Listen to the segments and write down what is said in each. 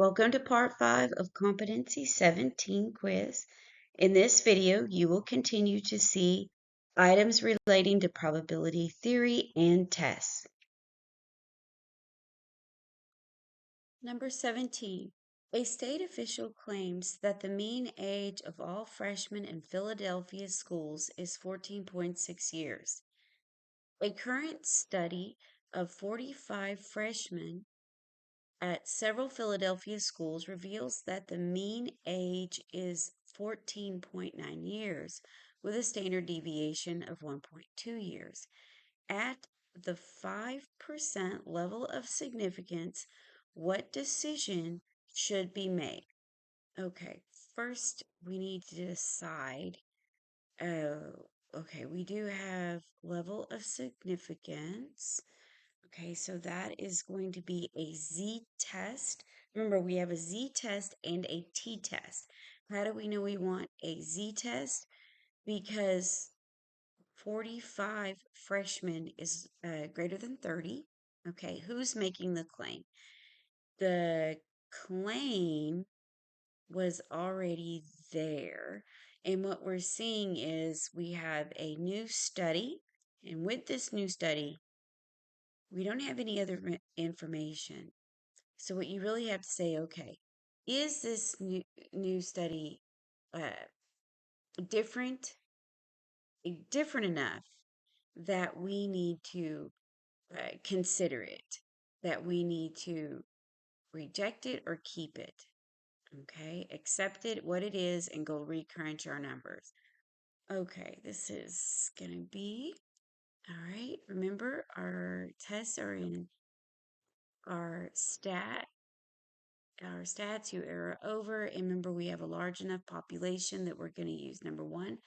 Welcome to part 5 of Competency 17 quiz. In this video, you will continue to see items relating to probability theory and tests. Number 17. A state official claims that the mean age of all freshmen in Philadelphia schools is 14.6 years. A current study of 45 freshmen at several Philadelphia schools reveals that the mean age is 14.9 years, with a standard deviation of 1.2 years. At the 5% level of significance, what decision should be made? Okay, first we need to decide. Okay, we do have level of significance. Okay, so that is going to be a z-test. Remember, we have a z-test and a t-test. How do we know we want a z-test? Because 45 freshmen is greater than 30. Okay, who's making the claim? The claim was already there. And what we're seeing is we have a new study. And with this new study, we don't have any other information. So what you really have to say, okay, is this new study uh, different enough that we need to consider it, that we need to reject it or keep it? Okay, accept it, what it is, and go recrunch our numbers. Okay, this is going to be, all right, remember our tests are in our stats, you arrow over, and remember we have a large enough population that we're going to use number one,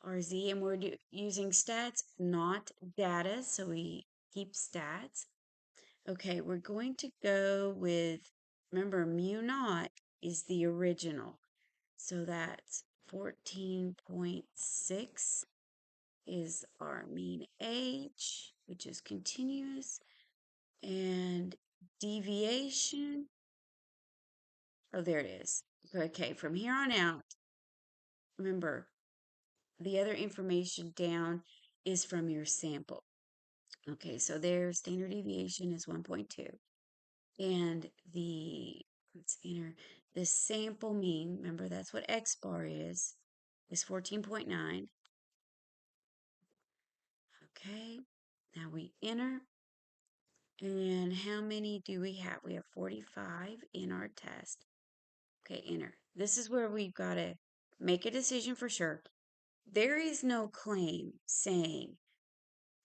RZ, and we're using stats, not data, so we keep stats. Okay, we're going to go with, remember, mu naught is the original, so that's 14.6 is our mean age, which is continuous, and deviation. Oh, there it is. Okay, from here on out, remember, the other information down is from your sample. Okay, so their standard deviation is 1.2. And let's enter the sample mean, remember that's what X bar is 14.9. Okay, now we enter. And how many do we have? We have 45 in our test. Okay, enter. This is where we've got to make a decision for sure. There is no claim saying,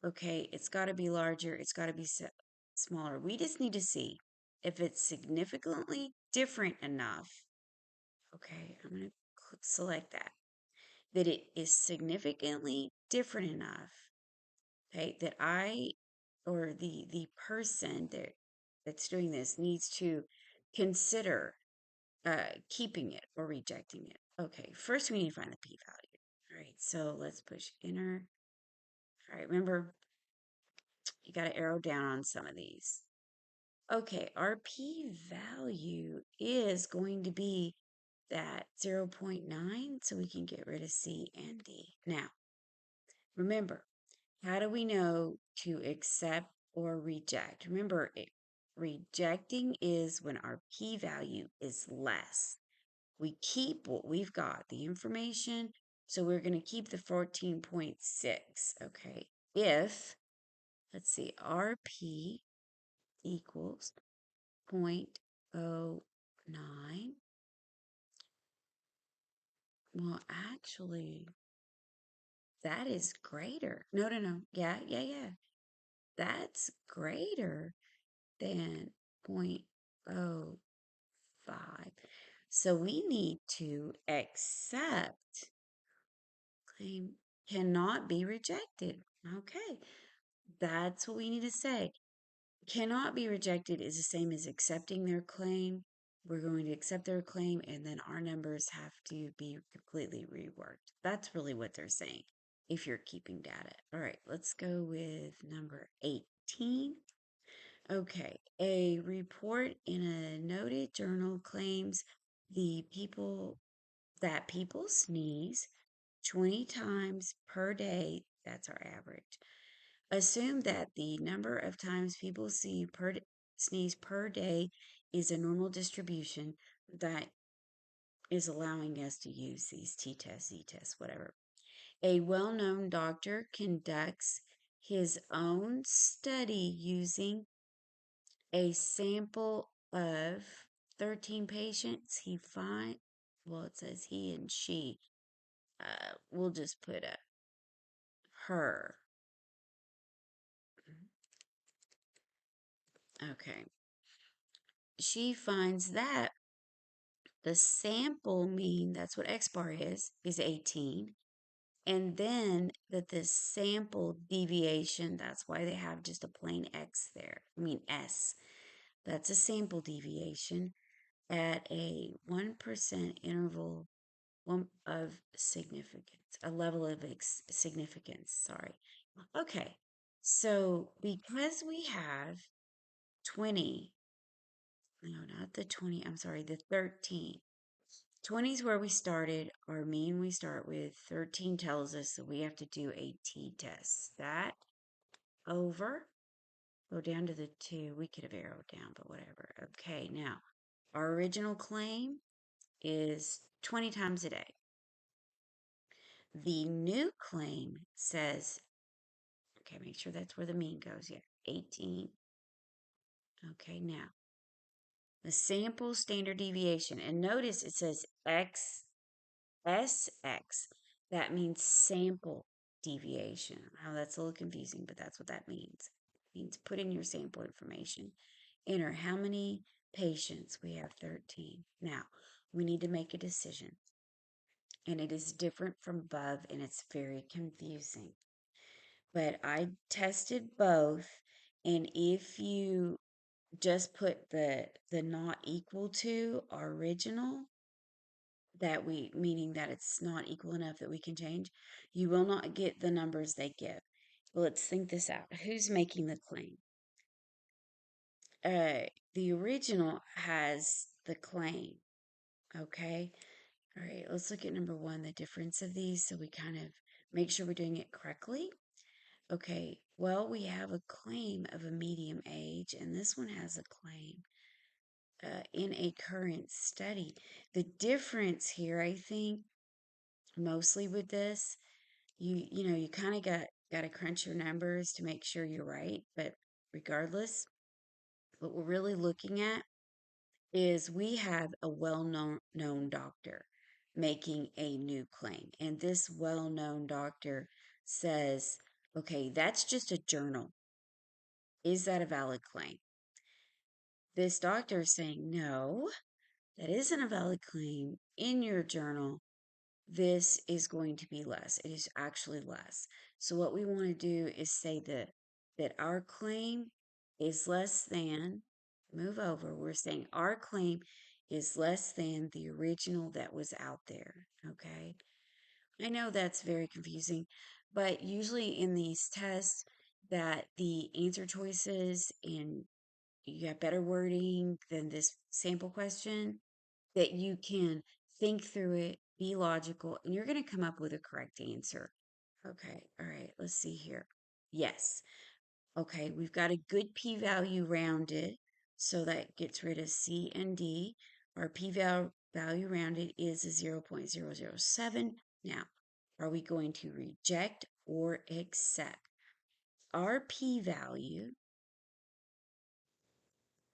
okay, it's got to be larger, it's got to be smaller. We just need to see if it's significantly different enough. Okay, I'm going to select that it is significantly different enough, okay, that I or the person that's doing this needs to consider keeping it or rejecting it. Okay, first we need to find the p-value. All right, so let's push enter. All right, remember, you got to arrow down on some of these. Okay, our p-value is going to be that 0.9, so we can get rid of C and D. Now, remember, how do we know to accept or reject? Remember, rejecting is when our p-value is less. We keep what we've got, the information, so we're going to keep the 14.6, okay? If, let's see, RP equals 0.09, well, actually, that is greater. No. Yeah. That's greater than 0.05. So we need to accept claim cannot be rejected. Okay. That's what we need to say. Cannot be rejected is the same as accepting their claim. We're going to accept their claim, and then our numbers have to be completely reworked. That's really what they're saying if you're keeping data. All right, let's go with number 18. Okay, a report in a noted journal claims people sneeze 20 times per day. That's our average. Assume that the number of times people sneeze per day is a normal distribution that is allowing us to use these t-tests, z-tests, whatever. A well-known doctor conducts his own study using a sample of 13 patients. It says he and she. We'll just put a her. Okay. She finds that the sample mean, that's what X bar is 18. And then that the sample deviation, that's why they have just a plain X there. I mean S. That's a sample deviation at a 1% interval of significance, a level of significance. Sorry. Okay. So because we have 20, no, not the 20, I'm sorry, the 13. 20 is where we started. Our mean we start with. 13 tells us that we have to do a t-test. That over, go down to the 2. We could have arrowed down, but whatever. Okay, now our original claim is 20 times a day. The new claim says, okay, make sure that's where the mean goes. Yeah, 18. Okay, now the sample standard deviation. And notice it says SX. That means sample deviation. Now that's a little confusing, but that's what that means. It means put in your sample information. Enter how many patients. We have 13. Now, we need to make a decision. And it is different from above, and it's very confusing. But I tested both, and if you just put the not equal to our original, meaning that it's not equal enough that we can change, you will not get the numbers they give. Let's think this out. Who's making the claim? The original has the claim. Okay. All right. Let's look at number 1, the difference of these, so we kind of make sure we're doing it correctly. Okay. Well, we have a claim of a medium age, and this one has a claim in a current study. The difference here, I think, mostly with this, you kind of got to crunch your numbers to make sure you're right. But regardless, what we're really looking at is we have a well-known doctor making a new claim, and this well-known doctor says, okay, that's just a journal. Is that a valid claim? This doctor is saying, no, that isn't a valid claim. In your journal, this is going to be less. It is actually less. So what we want to do is say that our claim is less than, move over, we're saying our claim is less than the original that was out there. Okay. I know that's very confusing, but usually in these tests that the answer choices and you have better wording than this sample question, that you can think through it, be logical, and you're going to come up with a correct answer. Okay, all right, let's see here. Yes. Okay, we've got a good p-value rounded, so that gets rid of C and D. Our p-value rounded is a 0.007. Now, are we going to reject or accept? Our p-value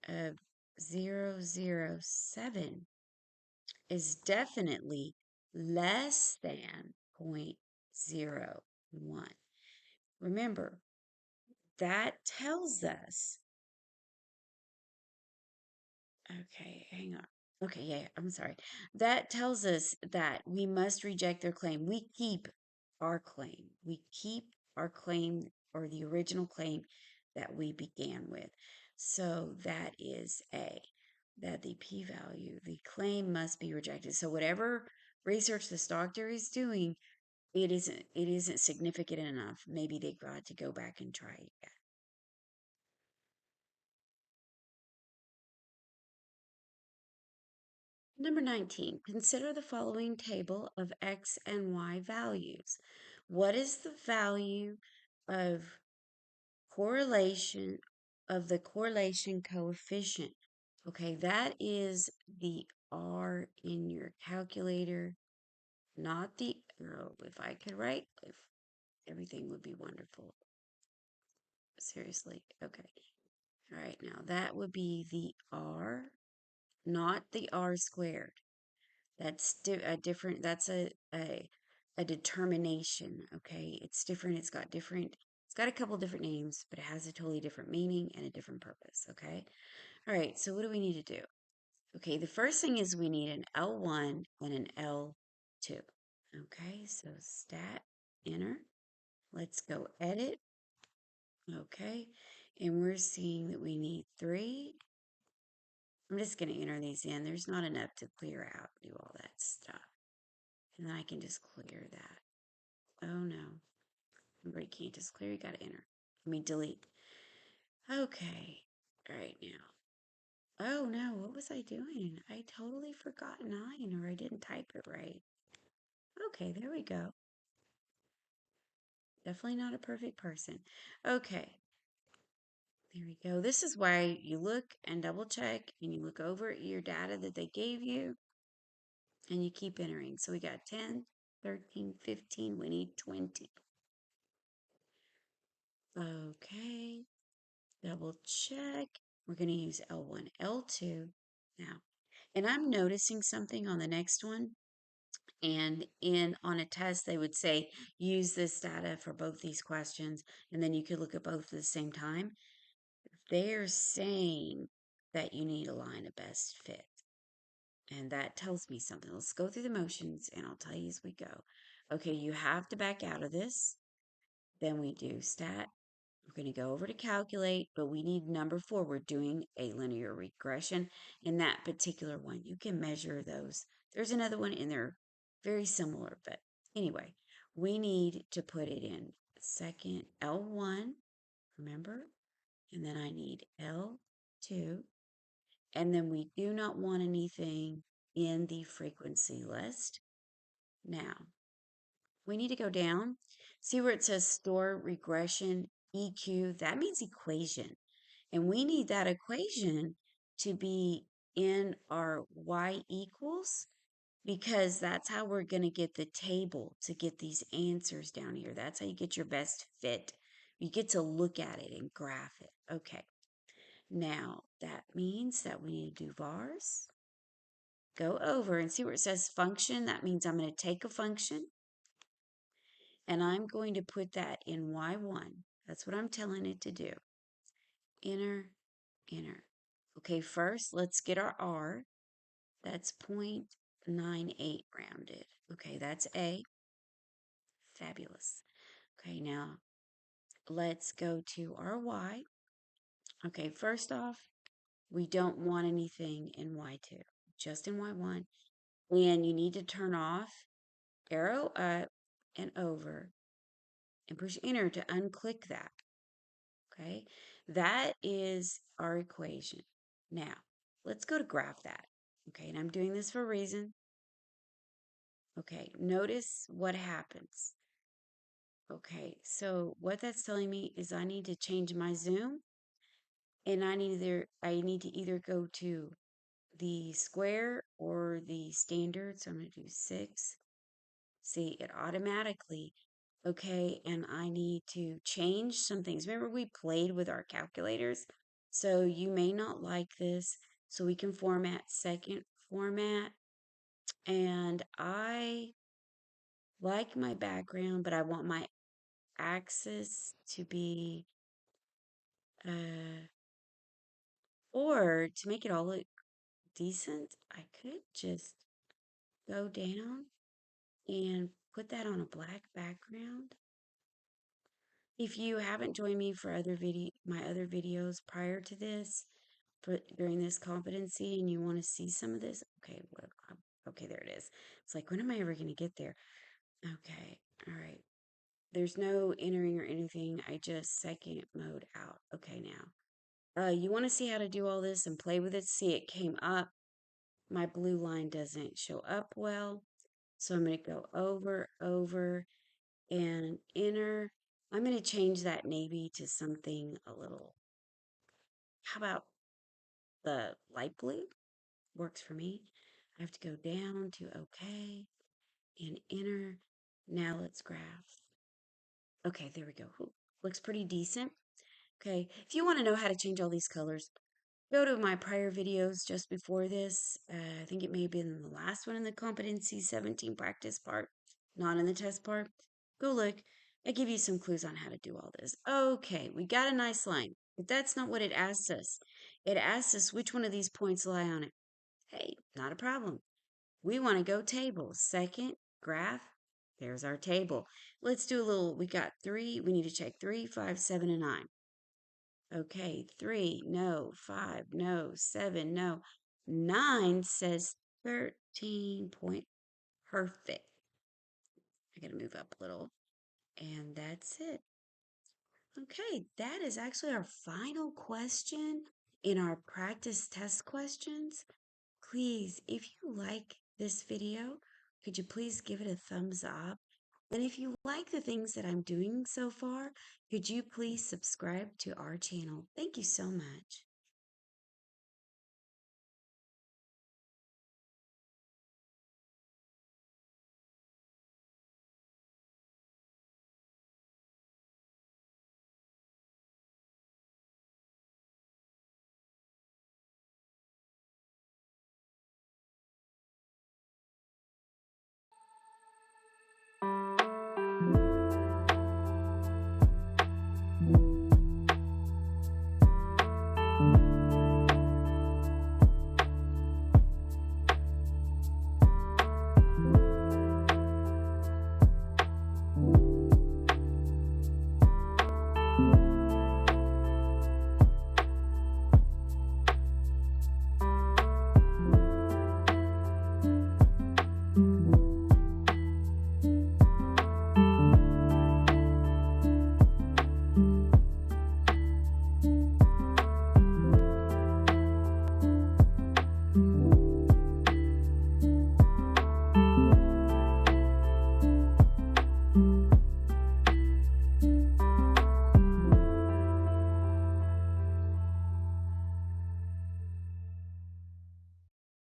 of 0.007 is definitely less than 0.01. Remember, that tells us, okay, hang on. Okay, yeah, I'm sorry. That tells us that we must reject their claim. We keep our claim. We keep our claim, or the original claim that we began with. So that is A, that the p-value, the claim must be rejected. So whatever research this doctor is doing, it isn't significant enough. Maybe they've got to go back and try again. Number 19, consider the following table of X and Y values. What is the value of correlation of the correlation coefficient? Okay, that is the R in your calculator, not the arrow. If I could write, if everything would be wonderful. Seriously. Okay. All right, now that would be the R, not the R squared. That's a different, that's a determination, okay? It's different, it's got a couple different names, but it has a totally different meaning and a different purpose, okay? All right, so what do we need to do? Okay, the first thing is we need an L1 and an L2. Okay, so stat, enter. Let's go edit. Okay, and we're seeing that we need 3. I'm just going to enter these in. There's not enough to clear out, do all that stuff. And then I can just clear that. Oh no. Remember, you can't just clear, you got to enter. Let me delete. Okay, all right now. Oh no, what was I doing? I totally forgot 9 or I didn't type it right. Okay, there we go. Definitely not a perfect person. Okay, there we go. This is why you look and double check and you look over at your data that they gave you and you keep entering. So we got 10, 13, 15, we need 20. Okay, double check. We're going to use L1, L2 now. And I'm noticing something on the next one. And on a test, they would say, use this data for both these questions, and then you could look at both at the same time. They're saying that you need a line of best fit. And that tells me something. Let's go through the motions, and I'll tell you as we go. Okay, you have to back out of this. Then we do stat. We're going to go over to calculate, but we need number 4. We're doing a linear regression in that particular one. You can measure those. There's another one in there, very similar, but anyway, we need to put it in second L1, remember? And then I need L2, and then we do not want anything in the frequency list. Now, we need to go down. See where it says store regression EQ? That means equation. And we need that equation to be in our y equals because that's how we're going to get the table to get these answers down here. That's how you get your best fit. You get to look at it and graph it. Okay. Now, that means that we need to do vars. Go over and see where it says function. That means I'm going to take a function and I'm going to put that in Y1. That's what I'm telling it to do. Enter, enter. Okay, first let's get our R. That's 0.98 rounded. Okay, that's A. Fabulous. Okay, now let's go to our Y. Okay, first off, we don't want anything in Y2, just in Y1. And you need to turn off, arrow up and over, and push enter to unclick that. Okay, that is our equation. Now, let's go to graph that. Okay, and I'm doing this for a reason. Okay, notice what happens. Okay, so what that's telling me is I need to change my zoom, and I need to either go to the square or the standard. So I'm going to do 6. See, it automatically, okay, and I need to change some things. Remember, we played with our calculators, so you may not like this. So we can format second format, and I like my background, but I want my axis to be, or to make it all look decent, I could just go down and put that on a black background. If you haven't joined me for my other videos prior to this, during this competency, and you want to see some of this, okay, okay, there it is. It's like, when am I ever going to get there? Okay, all right. There's no entering or anything. I just second mode out. Okay, now. You want to see how to do all this and play with it? See, it came up. my blue line doesn't show up well. So I'm going to go over, and enter. I'm going to change that navy to something a little, how about the light blue? Works for me. I have to go down to OK and enter. Now let's graph. Okay, there we go. Ooh, looks pretty decent. Okay, if you want to know how to change all these colors, go to my prior videos just before this. I think it may have been the last one in the Competency 17 practice part, not in the test part. Go look. I give you some clues on how to do all this. Okay, we got a nice line, but that's not what it asks us. It asks us which one of these points lie on it. Hey, not a problem. We want to go table. Second, graph. There's our table. Let's do a little, we got 3. We need to check 3, 5, 7, and 9. Okay, 3, no. 5, no. 7, no. 9 says 13 point. Perfect. I gotta move up a little. And that's it. Okay, that is actually our final question in our practice test questions. Please, if you like this video, could you please give it a thumbs up? And if you like the things that I'm doing so far, could you please subscribe to our channel? Thank you so much.